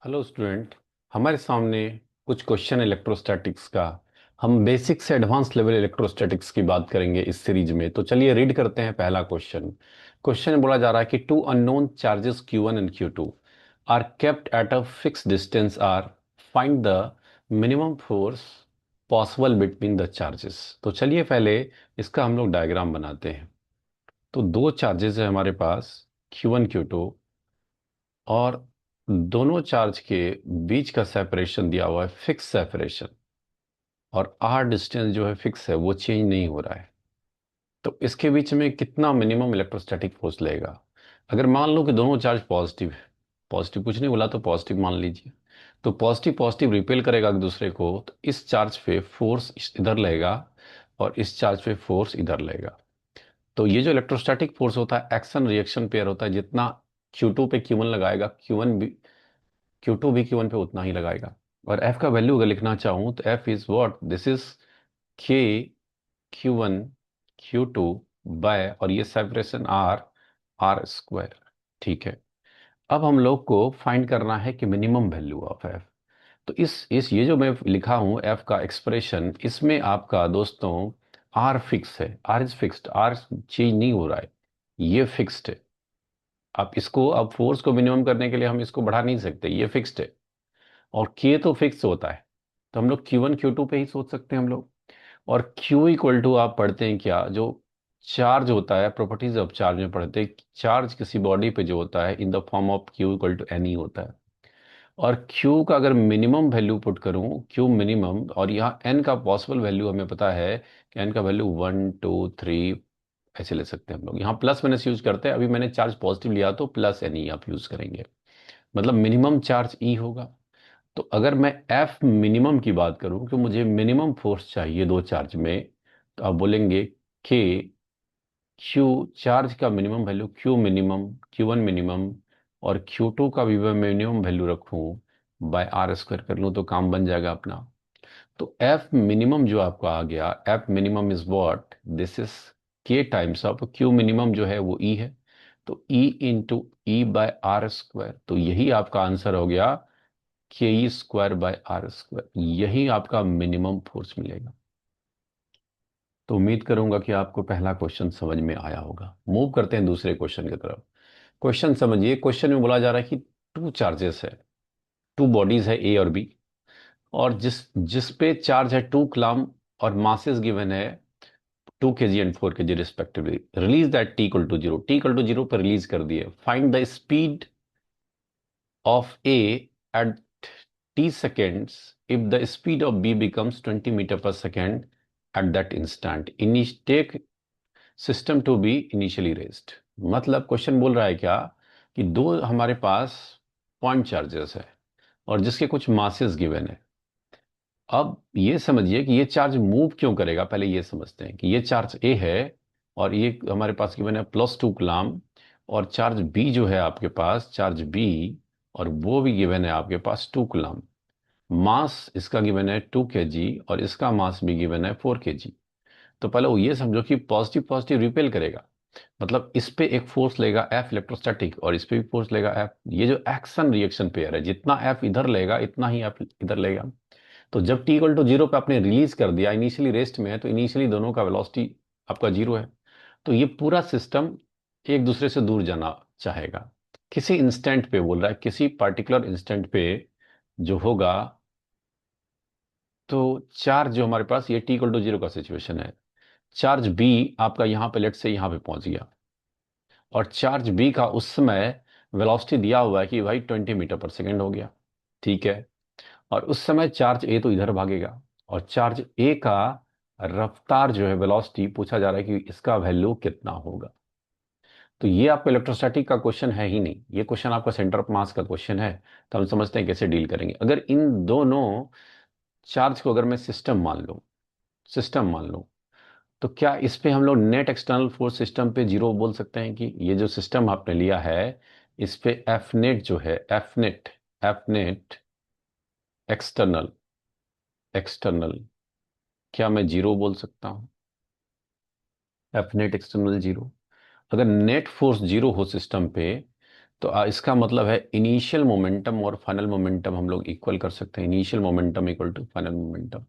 Hello student. हमारे सामने कुछ क्वेश्चन इलेक्ट्रोस्टैटिक्स का। हम बेसिक से एडवांस लेवल इलेक्ट्रोस्टैटिक्स की बात करेंगे इस सीरीज में। तो चलिए रीड करते हैं पहला क्वेश्चन। क्वेश्चन में बोला जा रहा है कि two unknown charges Q1 and Q2 are kept at a fix distance R find the minimum force possible between the charges. तो चलिए पहले इसका हम लोग डायग्राम बनाते हैं। तो दो चार्जेस है हमारे पास, Q1 Q2, और दोनों चार्ज के बीच का सेपरेशन दिया हुआ है, फिक्स सेपरेशन। और आर डिस्टेंस जो है फिक्स है, वो चेंज नहीं हो रहा है। तो इसके बीच में कितना मिनिमम इलेक्ट्रोस्टैटिक फोर्स लगेगा? अगर मान लो कि दोनों चार्ज पॉजिटिव है, पॉजिटिव कुछ नहीं बोला तो पॉजिटिव मान लीजिए, तो पॉजिटिव पॉजिटिव रिपेल करेगा एक दूसरे को, तो इस चार्ज पे फोर्स इधर लगेगा और इस चार्ज पे फोर्स इधर लगेगा। तो ये जो इलेक्ट्रोस्टैटिक फोर्स होता है, एक्शन रिएक्शन पेयर होता है। जितना Q2 पे Q1 लगाएगा, Q2 भी Q1 पे उतना ही लगाएगा। और F का वैल्यू अगर लिखना चाहूं तो F is what, this is K Q1 Q2 by, और ये सेपरेशन R स्क्वायर। ठीक है। अब हम लोग को फाइंड करना है कि मिनिमम वैल्यू ऑफ F। तो इस ये जो मैं लिखा हूं F का एक्सप्रेशन, इसमें आपका दोस्तों R फिक्स है, R is fixed, R change नहीं हो रहा है, ये फिक्स्ड है। आप इसको, अब फोर्स को मिनिमम करने के लिए हम इसको बढ़ा नहीं सकते, ये फिक्स्ड है। और K तो फिक्स होता है, तो हम लोग Q1 Q2 पे ही सोच सकते हैं हम लोग। और Q इक्वल टू, आप पढ़ते हैं क्या, जो चार्ज होता है, प्रॉपर्टीज ऑफ चार्ज में पढ़ते हैं, चार्ज किसी बॉडी पे जो होता है in the form of Q equal to N होता है। और Q का अगर मिनिमम वैल्यू पुट करूं, Q मिनिमम, और यहाँ N का पॉसिबल वैल्यू हमें पता है कि N का वैल्यू 1 2 3 ऐसे ले सकते हैं हम लोग। यहाँ प्लस माइनस यूज करते हैं, अभी मैंने चार्ज पॉजिटिव लिया तो प्लस एन ई आप यूज करेंगे, मतलब मिनिमम चार्ज ई होगा। तो अगर मैं एफ मिनिमम की बात करूं कि मुझे मिनिमम फोर्स चाहिए दो चार्ज में, तो आप बोलेंगे के क्यू, चार्ज का minimum value Q minimum, Q1 minimum, और Q2 का भी मैं मिनिमम वैल्यू रखूं बाय आर स्क्वायर कर लूं, तो काम बन जाएगा अपना। तो एफ मिनिमम जो आपका आ गया, F minimum is what, this is K times of Q minimum जो है वो ई है, तो E into E by R square. तो यही आपका आंसर हो गया, K E square by R square. यही आपका मिनिमम फोर्स मिलेगा। तो उम्मीद करूंगा कि आपको पहला क्वेश्चन समझ में आया होगा। मूव करते हैं दूसरे क्वेश्चन की तरफ। क्वेश्चन समझिए। क्वेश्चन में बोला जा रहा है कि टू चार्जेस है, टू बॉडीज है ए और बी, और जिस जिस पे चार्ज है 2 कूलम, और मासेस गिवन है 2 kg and 4 kg respectively. Release that T equal to zero, T equal to zero पर रिलीज कर दिए। Find the speed of A at t seconds if the speed of B becomes 20 meter per second at that instant. Take system to be initially raised। मतलब question बोल रहा है क्या, कि दो हमारे पास पॉइंट चार्जेस है और जिसके कुछ मासेस गिवन है। अब ये समझिए कि ये चार्ज मूव क्यों करेगा, पहले ये समझते हैं कि ये चार्ज ए है, और ये हमारे पास गिवन है +2 कूलम, और चार्ज बी जो है आपके पास, चार्ज बी, और वो भी गिवन है आपके पास 2 कूलम। मास इसका गिवन है 2 kg, और इसका मास भी गिवन है 4 kg। तो पहले वो ये समझो कि पॉजिटिव पॉजिटिव रिपेल करेगा, मतलब इस पे एक फोर्स लेगा एफ इलेक्ट्रोस्टैटिक, और इस पे भी फोर्स लेगा एफ। ये जो एक्शन रिएक्शन पेयर है, जितना एफ इधर लेगा इतना ही एफ इधर लेगा। तो जब टी इक्वल टू जीरो पे आपने रिलीज कर दिया, इनिशियली रेस्ट में है, तो इनिशियली दोनों का वेलोसिटी आपका जीरो है। तो ये पूरा सिस्टम एक दूसरे से दूर जाना चाहेगा। किसी इंस्टेंट पे बोल रहा है, किसी पर्टिकुलर इंस्टेंट पे जो होगा, तो चार्ज जो हमारे पास, ये टी इक्वल टू जीरो का सिचुएशन है, चार्ज बी आपका यहाँ पे लेट से यहाँ पे पहुंच गया, और चार्ज बी का उस समय वेलोसिटी दिया हुआ है कि भाई 20 मीटर पर सेकेंड हो गया। ठीक है। और उस समय चार्ज ए तो इधर भागेगा, और चार्ज ए का रफ्तार जो है, वेलोसिटी पूछा जा रहा है कि इसका वैल्यू कितना होगा। तो ये आपका इलेक्ट्रोस्टैटिक का क्वेश्चन है ही नहीं, ये क्वेश्चन आपका सेंटर ऑफ मास का क्वेश्चन है। तो हम समझते हैं कैसे डील करेंगे। अगर इन दोनों चार्ज को अगर मैं सिस्टम मान लूं, तो क्या इस पे हम लोग नेट एक्सटर्नल फोर्स सिस्टम पे जीरो बोल सकते हैं कि ये जो सिस्टम आपने लिया है, इस पे एफ नेट जो है, एफ नेट एक्सटर्नल एक्सटर्नल, क्या मैं जीरो बोल सकता हूं? F net external zero. अगर नेट फोर्स जीरो हो सिस्टम पे, तो इसका मतलब है इनिशियल मोमेंटम और फाइनल मोमेंटम हम लोग इक्वल कर सकते हैं। Initial momentum equal to final momentum.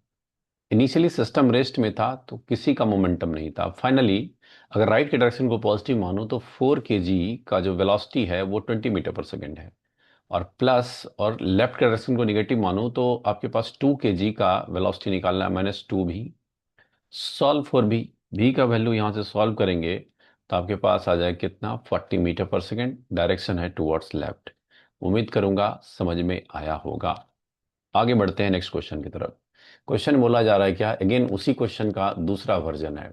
Initially system rest में था तो किसी का मोमेंटम नहीं था। फाइनली अगर राइट के डायरेक्शन को पॉजिटिव मानो तो 4 kg का जो वेलोसिटी है वो 20 मीटर पर सेकेंड है। और प्लस और लेफ्ट के डायरेक्शन को निगेटिव मानो तो आपके पास 2 kg का वेलोसिटी निकालना है, -2 भी। सॉल्व फॉर भी का वैल्यू यहाँ से सॉल्व करेंगे तो आपके पास आ जाए कितना, 40 मीटर पर सेकेंड। डायरेक्शन है टुवर्ड्स लेफ्ट। उम्मीद करूंगा समझ में आया होगा। आगे बढ़ते हैं नेक्स्ट क्वेश्चन की तरफ। क्वेश्चन बोला जा रहा है क्या, अगेन उसी क्वेश्चन का दूसरा वर्जन है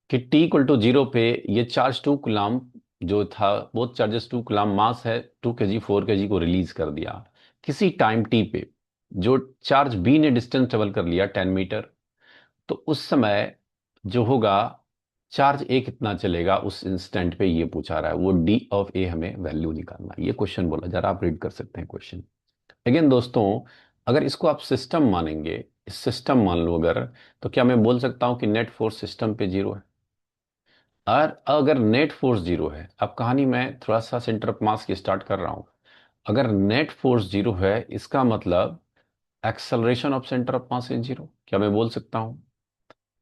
कि टी इक्वल टू जीरो पे ये चार्ज 2 कूलम जो था, बोथ चार्जेस 2 कूलम, मास है 2 kg, 4 kg को रिलीज कर दिया किसी टाइम टी पे। जो चार्ज बी ने डिस्टेंस ट्रेवल कर लिया 10 मीटर, तो उस समय जो होगा चार्ज ए कितना चलेगा उस इंस्टेंट पे, ये पूछा रहा है। वो डी ऑफ ए हमें वैल्यू निकालना है। ये क्वेश्चन बोला जरा, आप रीड कर सकते हैं क्वेश्चन। अगेन दोस्तों, अगर इसको आप सिस्टम मानेंगे, इस सिस्टम मान लो अगर, तो क्या मैं बोल सकता हूं कि नेट फोर्स सिस्टम पे जीरो है? और अगर नेट फोर्स जीरो है, अब कहानी मैं थोड़ा सा सेंटर ऑफ मास की स्टार्ट कर रहा हूं। अगर नेट फोर्स जीरो है इसका मतलब acceleration of center of mass is zero. क्या मैं बोल सकता हूं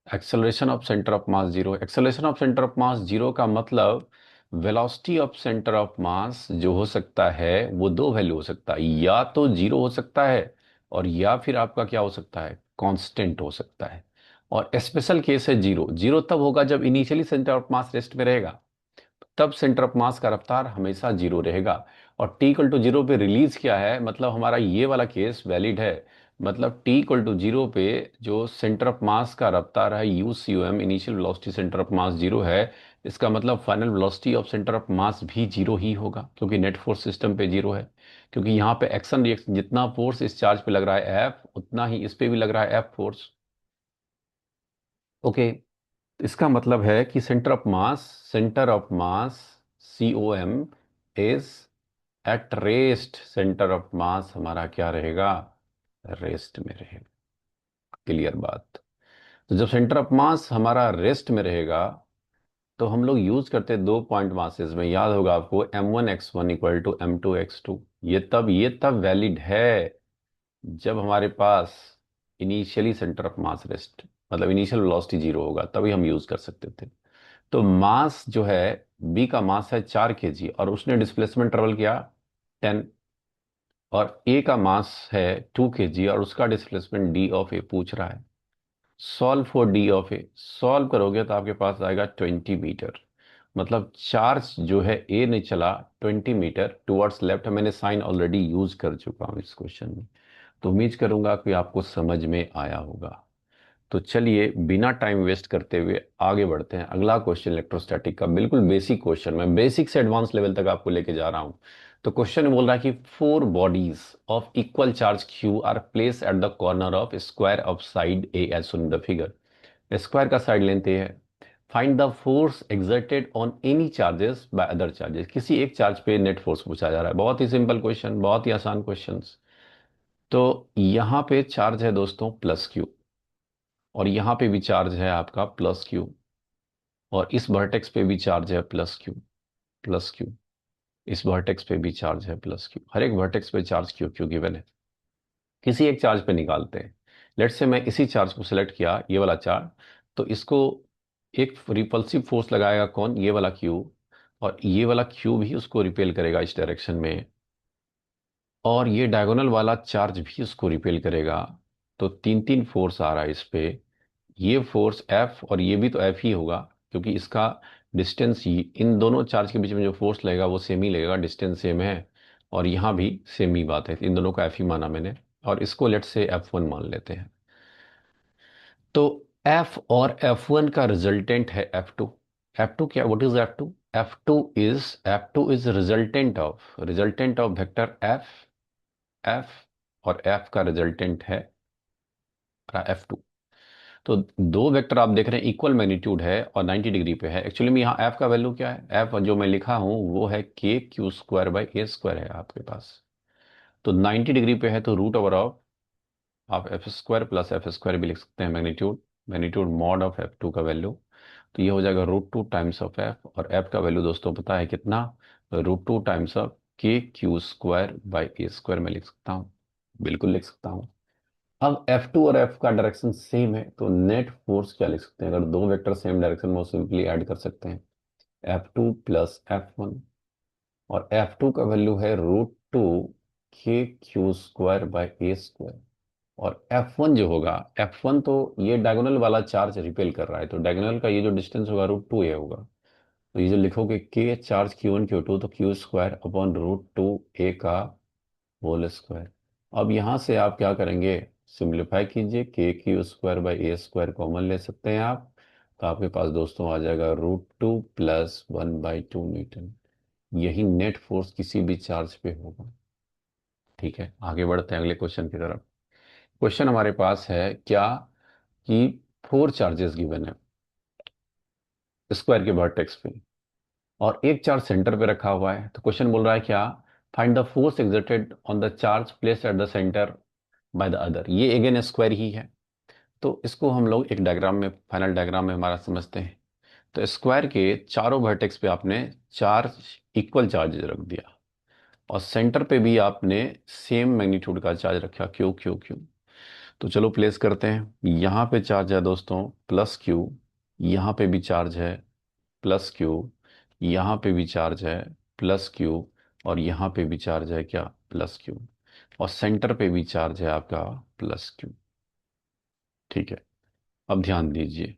acceleration of center of mass zero? Acceleration of center of mass zero का मतलब वेलोसिटी ऑफ सेंटर ऑफ मास जो हो सकता है वो दो वैल्यू हो सकता है, या तो जीरो हो सकता है और या फिर आपका क्या हो सकता है, कांस्टेंट हो सकता है। और स्पेशल केस है जीरो। जीरो तब होगा जब initially centre of mass rest में रहेगा, तब सेंटर ऑफ मास का रफ्तार हमेशा जीरो रहेगा। और टी इक्वल टू जीरो पे रिलीज क्या है, मतलब हमारा ये वाला केस वैलिड है। मतलब टी इक्वल टू जीरो पे जो सेंटर ऑफ मास का रफ्तार है U C U M, initial velocity center of mass zero है, इसका मतलब final velocity of center of mass भी जीरो ही होगा, क्योंकि नेट फोर्स सिस्टम पे जीरो है। क्योंकि यहाँ पे एक्शन रिएक्शन, जितना फोर्स इस चार्ज पे लग रहा है एफ, उतना ही इस पे भी लग रहा है एफ फोर्स। ओके। इसका मतलब है कि center of mass C O M is at rest. Center of mass हमारा क्या रहेगा, रेस्ट में रहेगा। क्लियर बात। तो जब सेंटर ऑफ मास हमारा रेस्ट में रहेगा तो हम लोग यूज करते हैं दो पॉइंट मासेस में, याद होगा आपको, m1x1 इक्वल टू m2x2। ये तब वैलिड है जब हमारे पास initially centre of mass rest, मतलब इनिशियल वेलोसिटी जीरो होगा, तभी हम यूज कर सकते थे। तो मास जो है, बी का मास है 4 kg और उसने डिस्प्लेसमेंट ट्रेवल किया 10। और ए का मास है 2 kg और उसका डिस्प्लेसमेंट डी ऑफ ए पूछ रहा है। Solve for D of A, solve करोगे तो आपके पास आएगा 20 मीटर। मतलब चार्ज जो है ए ने चला 20 मीटर टुवर्ड्स लेफ्ट। मैंने साइन ऑलरेडी यूज कर चुका हूं इस क्वेश्चन में। तो उम्मीद करूंगा कि आपको समझ में आया होगा। तो चलिए बिना टाइम वेस्ट करते हुए आगे बढ़ते हैं। अगला क्वेश्चन इलेक्ट्रोस्टैटिक का बिल्कुल बेसिक क्वेश्चन, मैं बेसिक से एडवांस लेवल तक आपको लेके जा रहा हूं। तो क्वेश्चन बोल रहा है कि 4 bodies of equal charge Q are place at the corner of square of side A as shown the figure. Square का साइड लेंथ ए है। Find the force exerted on any charges by other charges. किसी एक charge पे net force पूछा जा रहा है। बहुत ही सिंपल क्वेश्चन, बहुत ही आसान क्वेश्चन। तो यहाँ पे चार्ज है दोस्तों प्लस क्यू, और यहाँ पे भी चार्ज है आपका प्लस क्यू, और इस वर्टेक्स पे भी चार्ज है प्लस क्यू, प्लस क्यू। इस वर्टेक्स पे भी चार्ज है प्लस क्यू। हर एक वर्टेक्स पे चार्ज क्यू क्यू गिवन है। किसी एक चार्ज पे निकालते हैं। लेट से मैं इसी चार्ज को सिलेक्ट किया, ये वाला चार्ज। तो इसको एक रिपल्सिव फोर्स लगाएगा कौन, ये वाला क्यू। और ये वाला क्यू भी उसको रिपेल करेगा इस डायरेक्शन में, और ये डायगोनल वाला चार्ज भी उसको रिपेल करेगा। तो तीन तीन फोर्स आ रहा है इस पे। ये फोर्स एफ, और ये भी तो एफ ही होगा, क्योंकि इसका डिस्टेंस ही, इन दोनों चार्ज के बीच में जो फोर्स लगेगा वो सेम ही लगेगा, डिस्टेंस सेम है। और यहाँ भी सेम ही बात है, इन दोनों को एफ ही माना मैंने। और इसको लेट से F1 मान लेते हैं। तो एफ और F1 का रिजल्टेंट है F2। F2 क्या, what is F2? F2 is resultant of vector F, F, और एफ का रिजल्टेंट है F2। तो दो वेक्टर आप देख रहे हैं इक्वल मैग्नीट्यूड है और 90 डिग्री पे है। एक्चुअली में यहाँ एफ का वैल्यू क्या है, एफ जो मैं लिखा हूँ वो है k⁴/a² है आपके पास। तो 90 डिग्री पे है तो रूट ओवर ऑफ, आप f² प्लस f² भी लिख सकते हैं, magnitude, magnitude mod of F2 का वैल्यू। तो ये हो जाएगा √2 टाइम्स ऑफ एफ, और एफ का वैल्यू दोस्तों पता है कितना, √2 टाइम्स ऑफ k² / a² में लिख सकता हूँ, बिल्कुल लिख सकता हूँ। अब F2 और F का डायरेक्शन सेम है, तो नेट फोर्स क्या लिख सकते हैं? अगर दो वेक्टर सेम डायरेक्शन में हो, सिंपली ऐड कर सकते हैं, F2 + F1। और F2 का वैल्यू है √2 k² / a²। और F1 जो होगा, F1 तो ये डायगोनल वाला चार्ज रिपेल कर रहा है, तो डायगोनल का ये जो डिस्टेंस होगा √2 ये होगा। तो ये जो लिखोगे k चार्ज Q1 Q2, तो Q² / √2 a का होल स्क्वायर। अब यहाँ से आप क्या करेंगे? सिंप्लीफाई कीजिए, k² / a² कॉमन ले सकते हैं आप, तो आपके पास दोस्तों आ जाएगा √2 + 1/2 न्यूटन। यही नेट फोर्स किसी भी चार्ज पे होगा। ठीक है, आगे बढ़ते हैं अगले क्वेश्चन की तरफ। क्वेश्चन हमारे पास है क्या कि 4 चार्जेस गिवन है स्क्वायर के वर्टेक्स पे, और एक चार्ज सेंटर पे रखा हुआ है। तो क्वेश्चन बोल रहा है क्या, find the force exerted on the charge placed at the centre by the other. ये अगेन स्क्वायर ही है, तो इसको हम लोग एक डायग्राम में, फाइनल डायग्राम में हमारा समझते हैं। तो स्क्वायर के चारों वर्टेक्स पे आपने चार्ज, इक्वल चार्ज रख दिया, और सेंटर पे भी आपने सेम मैग्नीट्यूड का चार्ज रखा, क्यू क्यू क्यू। तो चलो प्लेस करते हैं। यहाँ पे चार्ज है दोस्तों +Q, यहाँ पे भी चार्ज है +Q, यहाँ पे भी चार्ज है +Q, और यहाँ पे भी चार्ज है क्या, +Q, और सेंटर पे भी चार्ज है आपका +Q। ठीक है, अब ध्यान दीजिए,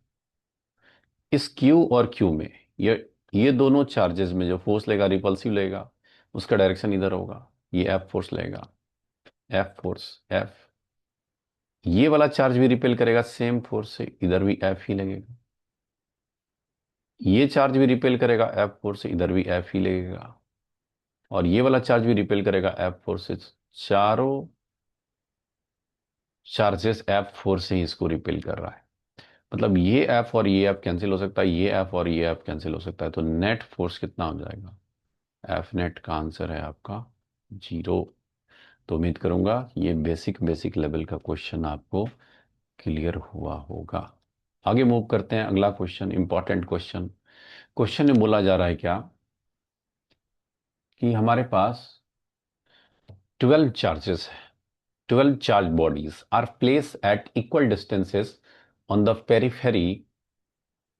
इस Q और Q में, ये दोनों चार्जेस में जो फोर्स लेगा, रिपल्सिव लेगा, उसका डायरेक्शन इधर होगा। ये F फोर्स लेगा, F फोर्स F। ये वाला चार्ज भी रिपेल करेगा सेम फोर्स से, इधर भी F ही लगेगा। ये चार्ज भी रिपेल करेगा F फोर्स से, इधर भी F ही लगेगा। और ये वाला चार्ज भी रिपेल करेगा F फोर्स से। चारों चार्जेस F फोर्स से ही इसको रिपेल कर रहा है। मतलब ये F और ये F कैंसिल हो सकता है, ये F और ये F कैंसिल हो सकता है, तो नेट फोर्स कितना हो जाएगा? F नेट का आंसर है आपका 0। तो उम्मीद करूंगा ये बेसिक बेसिक लेवल का क्वेश्चन आपको क्लियर हुआ होगा। आगे मूव करते हैं, अगला क्वेश्चन, इंपॉर्टेंट क्वेश्चन। क्वेश्चन में बोला जा रहा है क्या कि हमारे पास 12 चार्जेस है, 12 charge bodies are placed at equal distances on the periphery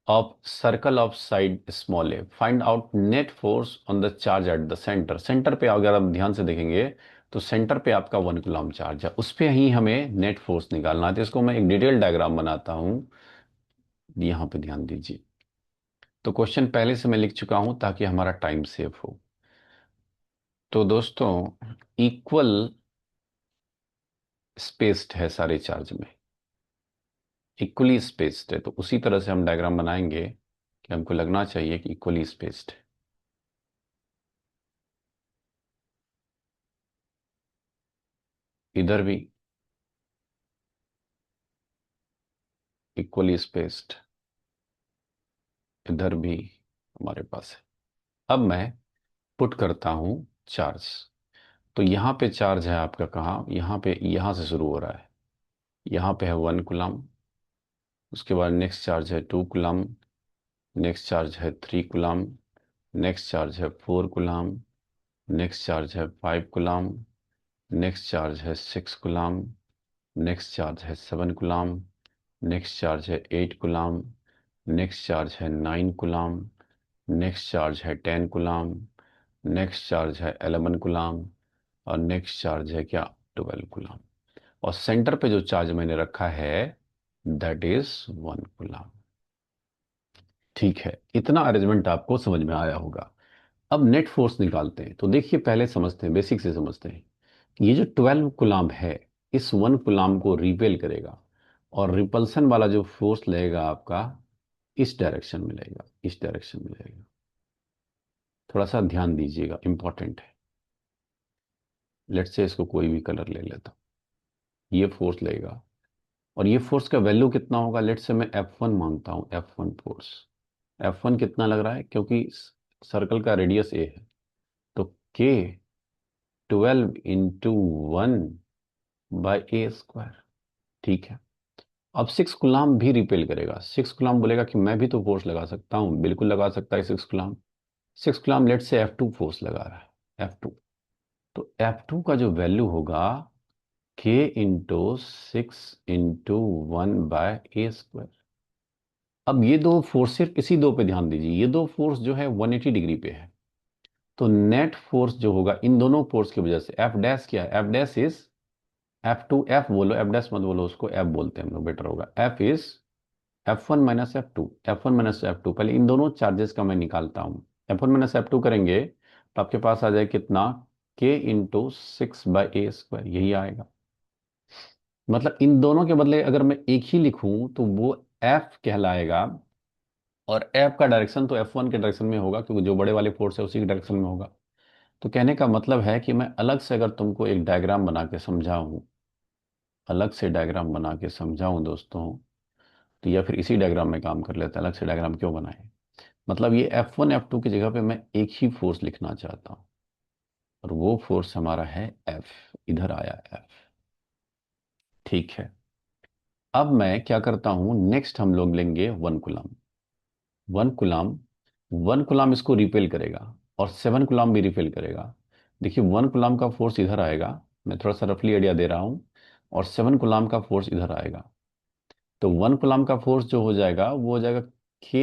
of circle of side small a. Find out net force on the charge at the center. Centre पे अगर आप ध्यान से देखेंगे तो सेंटर पे आपका 1 कूलम चार्ज है, उस पे ही हमें नेट फोर्स निकालना है। तो इसको मैं एक डिटेल डायग्राम बनाता हूं, यहाँ पे ध्यान दीजिए। तो क्वेश्चन पहले से मैं लिख चुका हूं ताकि हमारा टाइम सेव हो। तो दोस्तों, इक्वल स्पेस्ड है सारे चार्ज में, इक्वली स्पेस्ड है, तो उसी तरह से हम डायग्राम बनाएंगे कि हमको लगना चाहिए कि इक्वली स्पेस्ड है। इधर भी इक्वली स्पेस्ड, इधर भी हमारे पास है। अब मैं पुट करता हूं चार्ज। तो यहाँ पे चार्ज है आपका कहाँ, यहाँ पे, यहाँ से शुरू हो रहा है, यहाँ पे है 1 कूलम, उसके बाद नेक्स्ट चार्ज है 2 कूलम, नेक्स्ट चार्ज है 3 कूलम, नेक्स्ट चार्ज है 4 कूलम, नेक्स्ट चार्ज है 5 कूलम, नेक्स्ट चार्ज है 6 कूलम, नेक्स्ट चार्ज है 7 कूलम, नेक्स्ट चार्ज है 8 कूलम, नेक्स्ट चार्ज है 9 कूलम, नेक्स्ट चार्ज है 10 कूलम, नेक्स्ट चार्ज है 11 कूलम, और नेक्स्ट चार्ज है क्या, 12 कूलम। और सेंटर पे जो चार्ज मैंने रखा है दैट इज 1 कूलम। ठीक है, इतना अरेंजमेंट आपको समझ में आया होगा। अब नेट फोर्स निकालते हैं। तो देखिए, पहले समझते हैं, बेसिक से समझते हैं। ये जो 12 कूलम है, इस 1 कूलम को रिपेल करेगा, और रिपल्सन वाला जो फोर्स लगेगा आपका, इस डायरेक्शन में लगेगा, इस डायरेक्शन में लगेगा। थोड़ा सा ध्यान दीजिएगा, इंपॉर्टेंट है। लेट्स से इसको कोई भी कलर ले लेता हूं, ये फोर्स लगेगा, और ये फोर्स का वैल्यू कितना होगा? लेट्स से मैं F1 मानता हूं, F1 फोर्स। F1 कितना लग रहा है? क्योंकि सर्कल का रेडियस ए है, तो K 12 × 1/a²। ठीक है, अब 6 गुलाम भी रिपेल करेगा। 6 गुलाम बोलेगा कि मैं भी तो फोर्स लगा सकता हूं, बिल्कुल लगा सकता है 6 गुलाम। 6 कूलम लेट से F2 फोर्स लगा रहा है, F2। तो F2 का जो वैल्यू होगा K × 6 × 1/a²। अब ये दो फोर्स, सिर्फ इसी दो पे ध्यान दीजिए, ये दो फोर्स जो है 180 डिग्री पे है। तो नेट फोर्स जो होगा इन दोनों फोर्स की वजह से, एफ डैश क्या है, F dash is F2। F बोलो, एफ डैश मत बोलो, उसको एफ बोलते हैं हम लोग, बेटर होगा। F is F1 - F2। F1 - F2, पहले इन दोनों चार्जेस का मैं निकालता हूँ। F1 - F2 करेंगे तो आपके पास आ जाए कितना, K × 6/a², यही आएगा। मतलब इन दोनों के बदले अगर मैं एक ही लिखूं तो वो F कहलाएगा, और F का डायरेक्शन तो F1 के डायरेक्शन में होगा, क्योंकि जो बड़े वाले फोर्स है उसी के डायरेक्शन में होगा। तो कहने का मतलब है कि मैं अलग से अगर तुमको एक डायग्राम बना के समझाऊं, अलग से डायग्राम बना के समझाऊं दोस्तों, तो या फिर इसी डायग्राम में काम कर लेते हैं, अलग से डायग्राम क्यों बनाए। मतलब ये F1 F2 की जगह पे मैं एक ही फोर्स लिखना चाहता हूं, और वो फोर्स हमारा है F। इधर आया F। ठीक है। अब मैं क्या करता हूं, नेक्स्ट हम लोग लेंगे 1 कूलम। 1 कूलम, 1 कूलम इसको रिपेल करेगा, और 7 कूलम भी रिपेल करेगा। देखिए 1 कूलम का फोर्स इधर आएगा, मैं थोड़ा सा रफली आइडिया दे रहा हूं, और 7 कूलम का फोर्स इधर आएगा। तो 1 कूलम का फोर्स जो हो जाएगा वो हो जाएगा K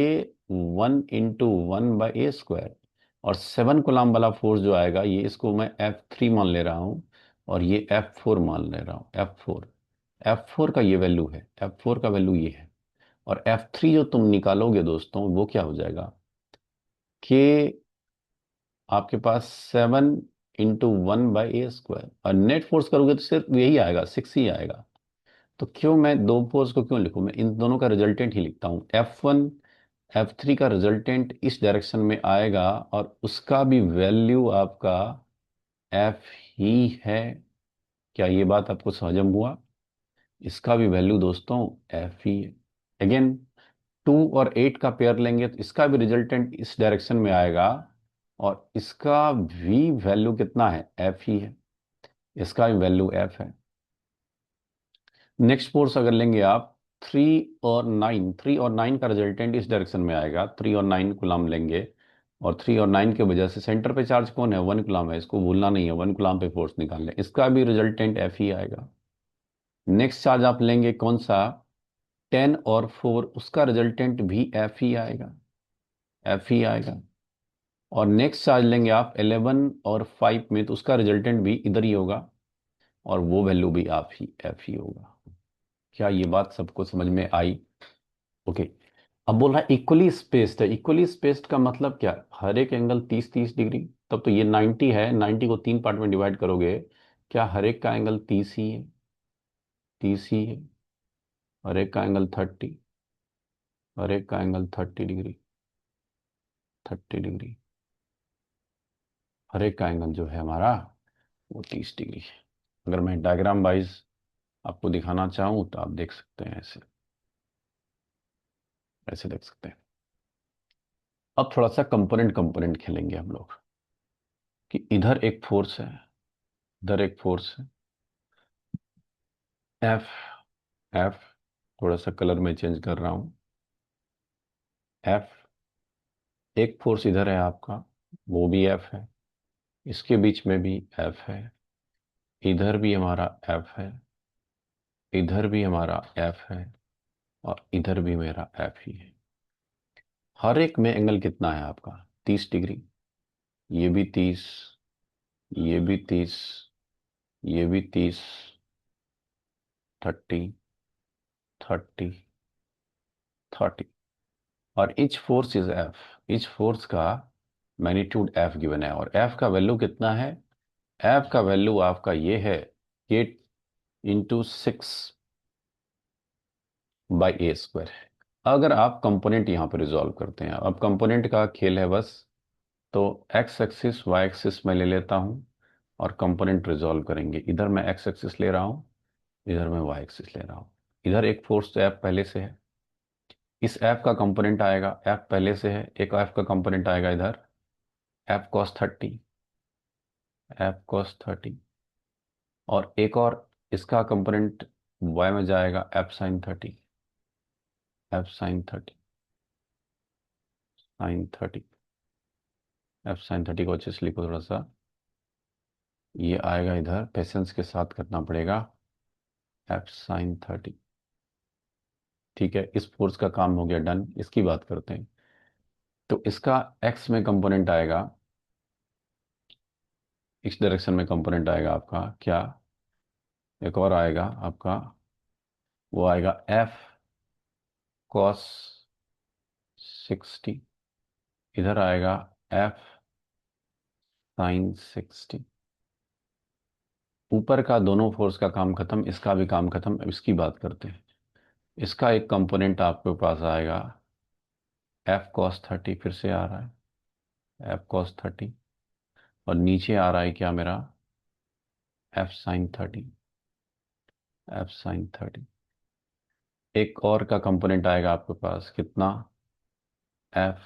1 × 1/a²। और 7 कूलम वाला फोर्स जो आएगा, ये इसको मैं F3 मान ले रहा हूँ, और ये F4 मान ले रहा हूँ, F4। F4 का ये वैल्यू है, F4 का वैल्यू ये है। और F3 जो तुम निकालोगे दोस्तों, वो क्या हो जाएगा, कि आपके पास 7 × 1/a²। और नेट फोर्स करोगे तो सिर्फ यही आएगा, 6 ही आएगा। तो क्यों मैं दो फोर्स को क्यों लिखूं, मैं इन दोनों का रिजल्टेंट ही लिखता हूं। F1 F3 का रिजल्टेंट इस डायरेक्शन में आएगा, और उसका भी वैल्यू आपका F ही है। क्या ये बात आपको समझ हुआ? इसका भी वैल्यू दोस्तों F ही है। अगेन 2 और 8 का पेयर लेंगे तो इसका भी रिजल्टेंट इस डायरेक्शन में आएगा, और इसका भी वैल्यू कितना है, F ही है। इसका भी वैल्यू F है। नेक्स्ट फोर्स अगर लेंगे आप, 3 और 9, 3 और 9 का रिजल्टेंट इस डायरेक्शन में आएगा, 3 और 9 कूलम लेंगे। और 3 और 9 के वजह से सेंटर पे चार्ज कौन है, 1 कूलम है, इसको भूलना नहीं है, 1 कूलम पे फोर्स निकाल लें, इसका भी रिजल्टेंट F ही आएगा। नेक्स्ट चार्ज आप लेंगे कौन सा, 10 और 4, उसका रिजल्टेंट भी F ही आएगा, F ही आएगा। और नेक्स्ट चार्ज लेंगे आप 11 और 5 में, तो उसका रिजल्टेंट भी इधर ही होगा, और वो वैल्यू भी आप ही F ही होगा। क्या ये बात सबको समझ में आई? ओके। अब बोल रहा है इक्वली स्पेस्ड है। इक्वली स्पेस्ड का मतलब क्या, हर एक एंगल 30 30 डिग्री। तब तो ये 90 है, 90 को 3 पार्ट में डिवाइड करोगे, क्या हर एक का एंगल 30 ही है, 30 ही है। हर एक का एंगल 30, हर एक का एंगल 30 डिग्री, 30 डिग्री। हर एक का एंगल जो है हमारा वो 30 डिग्री है। अगर मैं डायग्राम वाइज आपको दिखाना चाहूँ तो आप देख सकते हैं, ऐसे ऐसे देख सकते हैं। अब थोड़ा सा कंपोनेंट कंपोनेंट खेलेंगे हम लोग, कि इधर एक फोर्स है, इधर एक फोर्स है, एफ। एफ, थोड़ा सा कलर में चेंज कर रहा हूं, एफ। एक फोर्स इधर है आपका, वो भी एफ है। इसके बीच में भी एफ है। इधर भी हमारा एफ है, इधर भी हमारा एफ है, और इधर भी मेरा एफ ही है। हर एक में एंगल कितना है आपका, 30 डिग्री। ये भी 30, ये भी 30, ये भी 30, 30, 30, 30। और etch force is F. Etch force का मैग्नीट्यूड एफ गिवन है, और एफ का वैल्यू कितना है, एफ का वैल्यू आपका ये है, 8 × 6/a² है। अगर आप कंपोनेंट यहाँ पर रिजॉल्व करते हैं, अब कंपोनेंट का खेल है बस, तो एक्स एक्सिस वाई एक्सिस मैं ले लेता हूँ, और कंपोनेंट रिजॉल्व करेंगे। इधर मैं एक्स एक्सिस ले रहा हूँ, इधर मैं वाई एक्सिस ले रहा हूँ। इधर एक फोर्स तो एफ पहले से है, इस एफ का कंपोनेंट आएगा, एफ पहले से है, एक एफ का कंपोनेंट आएगा इधर, F cos 30, F cos 30। और एक और इसका कंपोनेंट y में जाएगा, F sin 30, F sin 30, sin 30। F sine 30 को अच्छे से लिखो थोड़ा सा। ये आएगा इधर, पेशेंस के साथ करना पड़ेगा। F sine 30। ठीक है, इस फोर्स का काम हो गया डन। इसकी बात करते हैं। तो इसका एक्स में कंपोनेंट आएगा, इस डायरेक्शन में कंपोनेंट आएगा आपका क्या, एक और आएगा आपका, वो आएगा एफ कॉस 60। इधर आएगा एफ साइन 60। ऊपर का दोनों फोर्स का काम खत्म, इसका भी काम खत्म। अब इसकी बात करते हैं। इसका एक कंपोनेंट आपके पास आएगा एफ कॉस 30, फिर से आ रहा है एफ कॉस 30। और नीचे आ रहा है क्या मेरा, एफ साइन 30। F sine 30। एक और का कंपोनेंट आएगा आपके पास कितना, एफ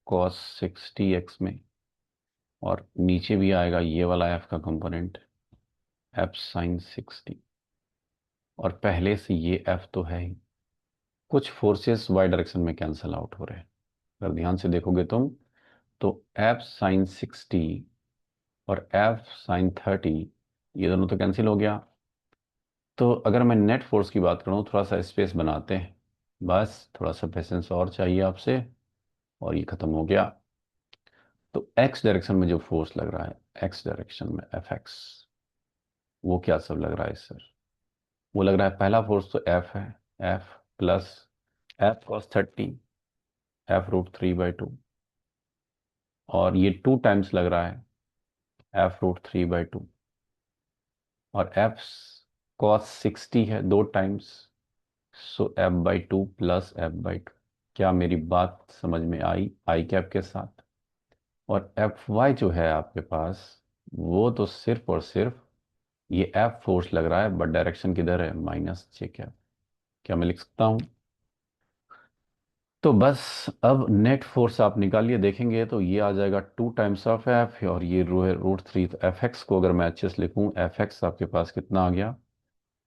कॉस 60 एक्स में। और नीचे भी आएगा ये वाला एफ का कंपोनेंट, एफ साइन 60। और पहले से ये एफ तो है ही। कुछ फोर्सेस वाई डायरेक्शन में कैंसल आउट हो रहे हैं, अगर ध्यान से देखोगे तुम तो एफ साइन 60 और एफ साइन 30, ये दोनों तो कैंसिल हो गया। तो अगर मैं नेट फोर्स की बात करूं, थोड़ा सा स्पेस बनाते हैं, बस थोड़ा सा पेशेंस और चाहिए आपसे, और ये खत्म हो गया। तो एक्स डायरेक्शन में जो फोर्स लग रहा है, एक्स डायरेक्शन में एफ एक्स, वो क्या सब लग रहा है सर। वो लग रहा है, पहला फोर्स तो एफ है, F plus F cos 30, F √3/2। और ये 2 टाइम्स लग रहा है, एफ √3/2। और एफ कॉस 60 है 2 टाइम्स, सो f/2 प्लस f/2। क्या मेरी बात समझ में आई, आई कैप के साथ। और एफ वाई जो है आपके पास, वो तो सिर्फ और सिर्फ ये एफ फोर्स लग रहा है, बट डायरेक्शन किधर है, माइनस जे कैप। क्या मैं लिख सकता हूँ। तो बस अब नेट फोर्स आप निकालिए, देखेंगे तो ये आ जाएगा 2 टाइम्स ऑफ एफ, और ये √3। तो एफ एक्स को अगर मैं अच्छे से लिखूं, एफ एक्स आपके पास कितना आ गया,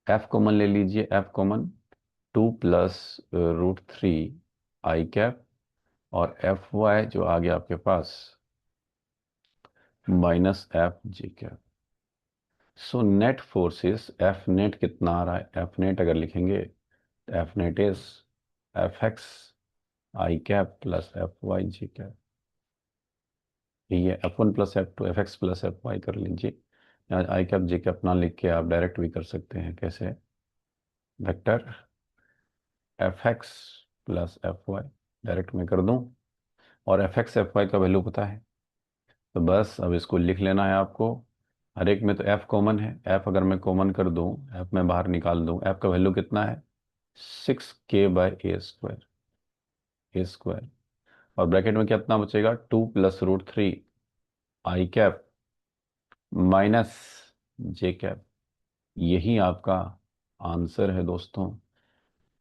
एफ कॉमन ले लीजिए, F common 2 plus √3 i cap. और एफ वाई जो आ गया आपके पास, minus F G cap. So net forces F net कितना आ रहा है, एफ नेट अगर लिखेंगे, F net is F X i cap plus F Y G cap. ये F1 plus F2, F X plus F Y कर लीजिए। या आई कैप जी कैप ना लिख के आप डायरेक्ट भी कर सकते हैं, कैसे, vector F X plus F Y direct में कर दूं। और एफ एक्स एफ वाई का वैल्यू पता है, तो बस अब इसको लिख लेना है आपको। हर एक में तो एफ कॉमन है, एफ अगर मैं कॉमन कर दूं, एफ में बाहर निकाल दूं, एफ का वैल्यू कितना है, 6k/a², a²। और ब्रैकेट में कितना बचेगा, 2 plus √3 i cap minus J cap. यही आपका आंसर है दोस्तों।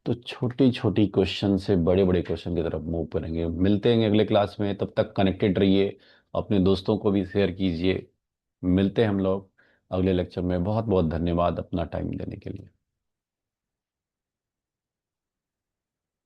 तो छोटी छोटी क्वेश्चन से बड़े बड़े क्वेश्चन की तरफ मूव करेंगे। मिलते हैं अगले क्लास में, तब तक कनेक्टेड रहिए, अपने दोस्तों को भी शेयर कीजिए। मिलते हैं हम लोग अगले लेक्चर में। बहुत बहुत धन्यवाद अपना टाइम देने के लिए।